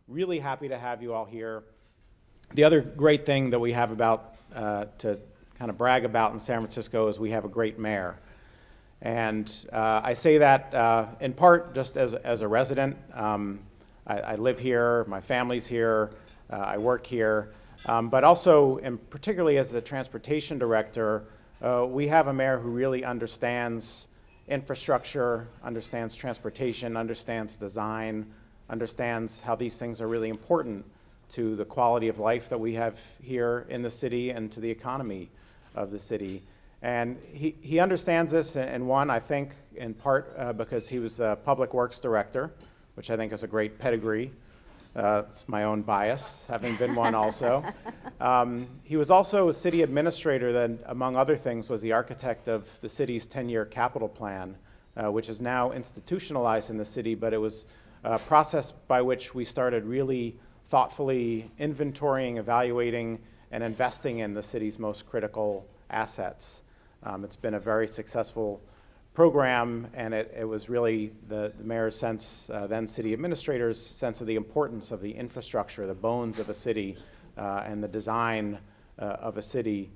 really happy to have you all here. The other great thing that we have about to kind of brag about in San Francisco is we have a great mayor. And I say that in part just as a resident. I live here, my family's here, I work here, but also, and particularly as the transportation director, we have a mayor who really understands infrastructure, understands transportation, understands design, understands how these things are really important to the quality of life that we have here in the city and to the economy of the city. And he understands this, and one, I think, in part because he was a public works director, which I think is a great pedigree. It's my own bias, having been one also. He was also a city administrator that, among other things, was the architect of the city's 10-year capital plan, which is now institutionalized in the city, but it was a process by which we started really thoughtfully inventorying, evaluating, and investing in the city's most critical assets. It's been a very successful program, and it was really the mayor's sense, then city administrator's sense of the importance of the infrastructure, the bones of a city, and the design of a city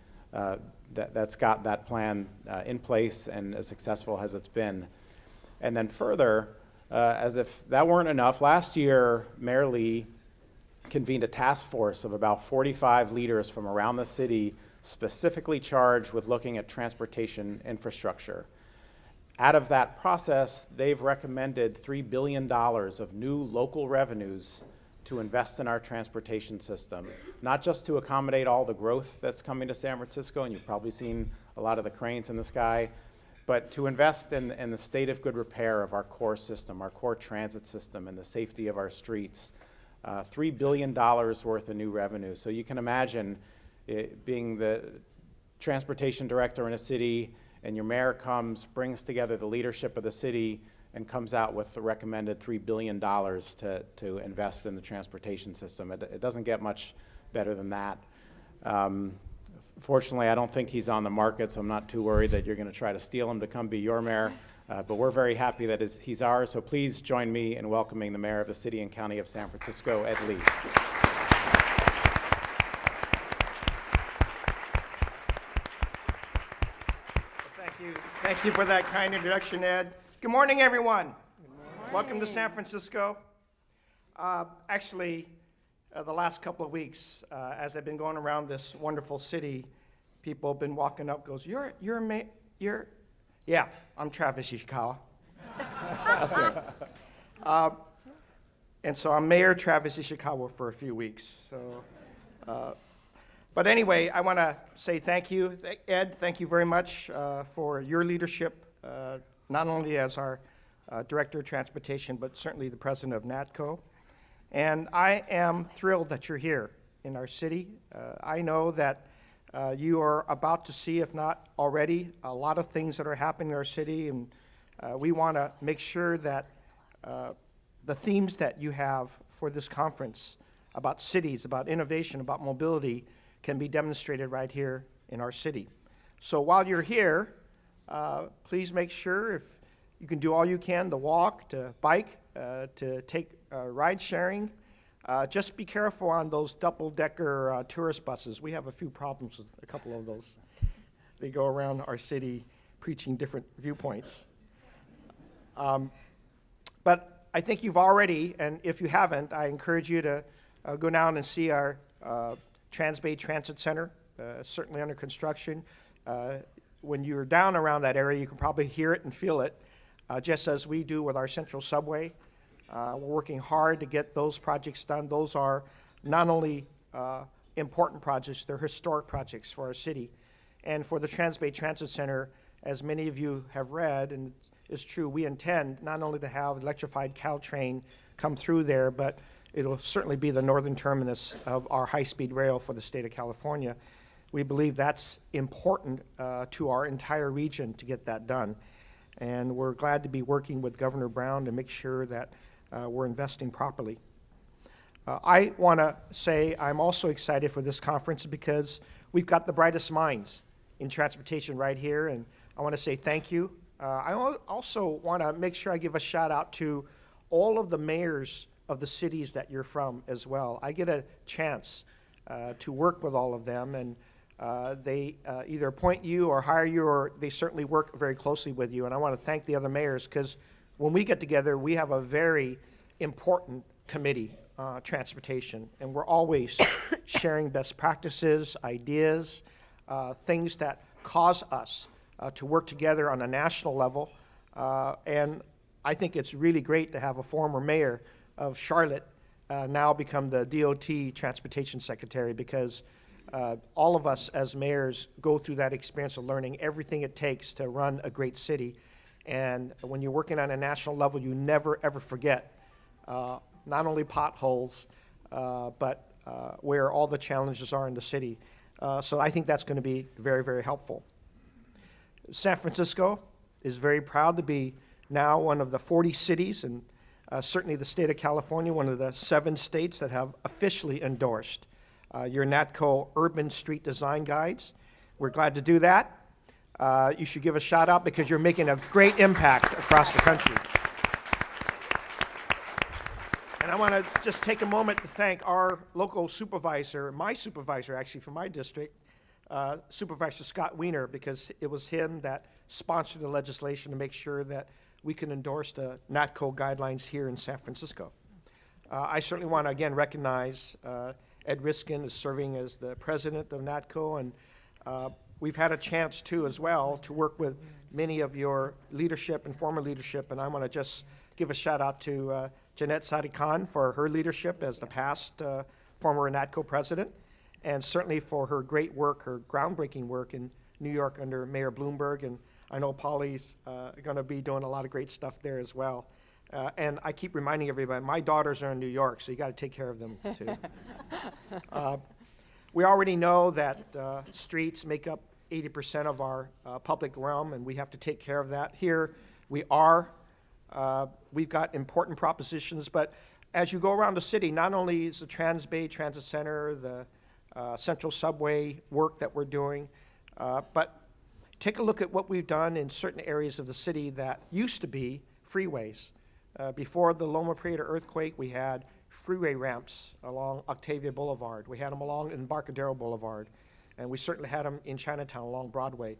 that's got that plan in place and as successful as it's been. And then further, as if that weren't enough, last year, Mayor Lee convened a task force of about 45 leaders from around the city specifically charged with looking at transportation infrastructure. Out of that process, they've recommended $3 billion of new local revenues to invest in our transportation system, not just to accommodate all the growth that's coming to San Francisco, and you've probably seen a lot of the cranes in the sky, but to invest in the state of good repair of our core system, our core transit system, and the safety of our streets. $3 billion worth of new revenue. So you can imagine being the transportation director in a city, and your mayor comes, brings together the leadership of the city, and comes out with the recommended $3 billion to invest in the transportation system. It doesn't get much better than that. Fortunately, I don't think he's on the market, so I'm not too worried that you're going to try to steal him to come be your mayor. But we're very happy that he's ours, so please join me in welcoming the mayor of the city and county of San Francisco, Ed Lee. Thank you for that kind introduction, Ed. Good morning, everyone. Good morning. Welcome to San Francisco. Actually, the last couple of weeks, as I've been going around this wonderful city, people have been walking up, goes, yeah, I'm Travis Ishikawa. That's it. And so I'm Mayor Travis Ishikawa for a few weeks. So, but anyway, I want to say thank you, Ed. Thank you very much for your leadership, not only as our Director of Transportation, but certainly the President of NATCO. And I am thrilled that you're here in our city. I know that you are about to see, if not already, a lot of things that are happening in our city, and we want to make sure that the themes that you have for this conference about cities, about innovation, about mobility, can be demonstrated right here in our city. So while you're here, please make sure if you can do all you can to walk, to bike, to take ride sharing. Just be careful on those double-decker tourist buses. We have a few problems with a couple of those. They go around our city preaching different viewpoints. But I think you've already, and if you haven't, I encourage you to go down and see our Transbay Transit Center, certainly under construction. When you're down around that area, you can probably hear it and feel it, just as we do with our Central Subway. We're working hard to get those projects done. Those are not only important projects, they're historic projects for our city. And for the Transbay Transit Center, as many of you have read, and it's true, we intend not only to have electrified Caltrain come through there, but it'll certainly be the northern terminus of our high-speed rail for the state of California. We believe that's important to our entire region to get that done. And we're glad to be working with Governor Brown to make sure that we're investing properly. I want to say I'm also excited for this conference because we've got the brightest minds in transportation right here, and I want to say thank you. I also want to make sure I give a shout out to all of the mayors of the cities that you're from as well. I get a chance to work with all of them, and they either appoint you or hire you, or they certainly work very closely with you. And I want to thank the other mayors, because when we get together, we have a very important committee, transportation, and we're always sharing best practices, ideas, things that cause us to work together on a national level. And I think it's really great to have a former mayor of Charlotte now become the DOT Transportation Secretary, because all of us as mayors go through that experience of learning everything it takes to run a great city. And when you're working on a national level, you never, ever forget not only potholes, but where all the challenges are in the city. So I think that's going to be very, very helpful. San Francisco is very proud to be now one of the 40 cities, and certainly the state of California, one of the 7 states that have officially endorsed your NATCO Urban Street Design Guides. We're glad to do that. You should give a shout out, because you're making a great impact across the country. And I want to just take a moment to thank our local supervisor, my supervisor actually for my district, Supervisor Scott Wiener, because it was him that sponsored the legislation to make sure that we can endorse the NATCO guidelines here in San Francisco. I certainly want to again recognize Ed Riskin is serving as the president of NATCO, and we've had a chance too as well to work with many of your leadership and former leadership, and I want to just give a shout out to Jeanette Sadiq-Khan for her leadership as the past former NATCO president, and certainly for her great work, her groundbreaking work in New York under Mayor Bloomberg. And I know Polly's going to be doing a lot of great stuff there as well. And I keep reminding everybody, my daughters are in New York, so you got to take care of them too. We already know that streets make up 80% of our public realm, and we have to take care of that. Here we are. We've got important propositions, but as you go around the city, not only is the Transbay Transit Center, the Central Subway work that we're doing, but take a look at what we've done in certain areas of the city that used to be freeways. Before the Loma Prieta earthquake, we had freeway ramps along Octavia Boulevard. We had them along Embarcadero Boulevard, and we certainly had them in Chinatown along Broadway.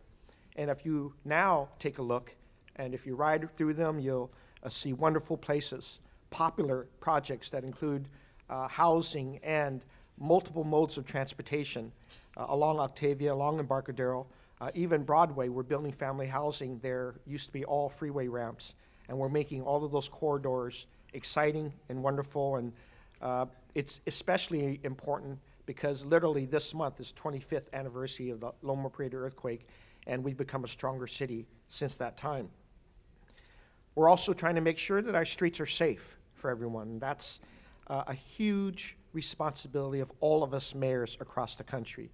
And if you now take a look, and if you ride through them, you'll see wonderful places, popular projects that include housing and multiple modes of transportation along Octavia, along Embarcadero, even Broadway. We're building family housing. There used to be all freeway ramps, and we're making all of those corridors exciting and wonderful. And it's especially important because literally this month is 25th anniversary of the Loma Prieta earthquake, and we've become a stronger city since that time. We're also trying to make sure that our streets are safe for everyone. That's a huge responsibility of all of us mayors across the country.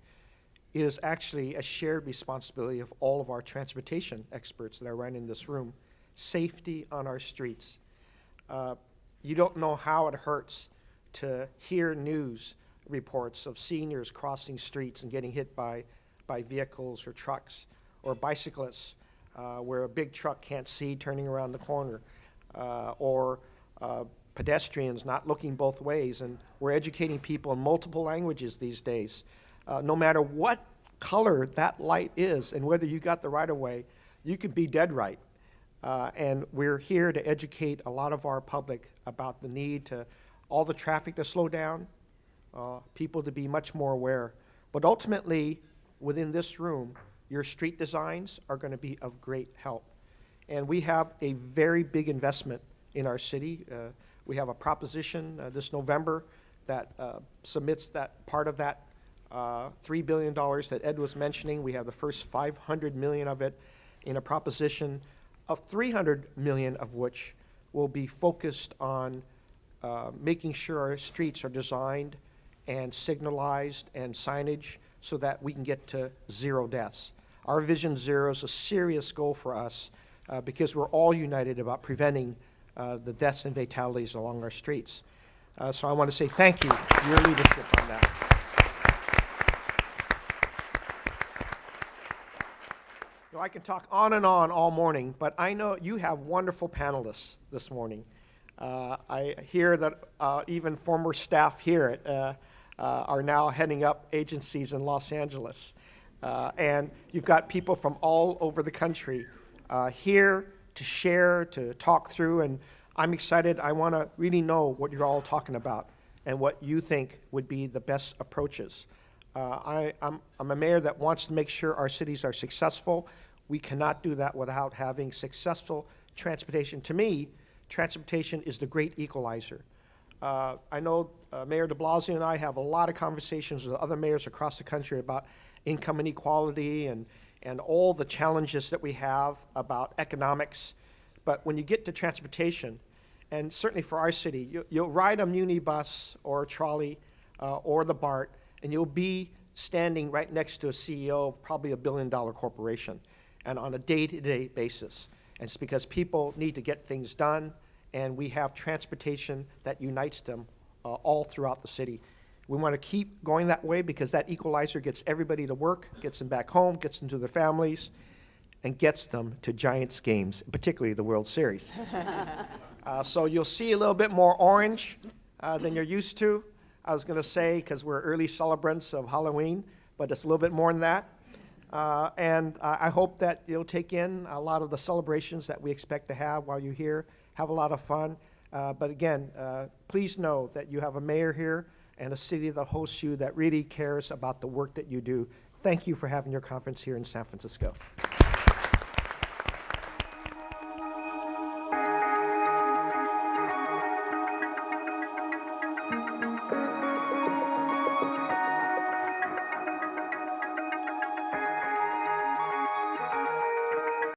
It is actually a shared responsibility of all of our transportation experts that are right in this room. Safety on our streets. You don't know how it hurts to hear news reports of seniors crossing streets and getting hit by vehicles or trucks, or bicyclists where a big truck can't see turning around the corner, or pedestrians not looking both ways. And we're educating people in multiple languages these days. No matter what color that light is and whether you got the right of way, you could be dead right. And we're here to educate a lot of our public about the need to all the traffic to slow down, people to be much more aware. But ultimately, within this room, your street designs are going to be of great help. And we have a very big investment in our city. We have a proposition this November that submits that part of that $3 billion that Ed was mentioning. We have the first $500 million of it in a proposition of $300 million of which will be focused on making sure our streets are designed and signalized and signage so that we can get to 0 deaths. Our Vision Zero is a serious goal for us because we're all united about preventing the deaths and fatalities along our streets. So I want to say thank you for your leadership on that. I can talk on and on all morning, but I know you have wonderful panelists this morning. I hear that even former staff here are now heading up agencies in Los Angeles. And you've got people from all over the country here to share, to talk through, and I'm excited. I want to really know what you're all talking about and what you think would be the best approaches. I'm a mayor that wants to make sure our cities are successful. We cannot do that without having successful transportation. To me, transportation is the great equalizer. I know Mayor de Blasio and I have a lot of conversations with other mayors across the country about income inequality and all the challenges that we have about economics. But when you get to transportation, and certainly for our city, you'll ride a muni bus or a trolley or the BART, and you'll be standing right next to a CEO of probably $1 billion corporation, and on a day-to-day basis. And it's because people need to get things done, and we have transportation that unites them all throughout the city. We want to keep going that way because that equalizer gets everybody to work, gets them back home, gets them to their families, and gets them to Giants games, particularly the World Series. So you'll see a little bit more orange than you're used to. I was going to say, because we're early celebrants of Halloween, but it's a little bit more than that. And I hope that you'll take in a lot of the celebrations that we expect to have while you're here. Have a lot of fun. But again, please know that you have a mayor here and a city that hosts you that really cares about the work that you do. Thank you for having your conference here in San Francisco.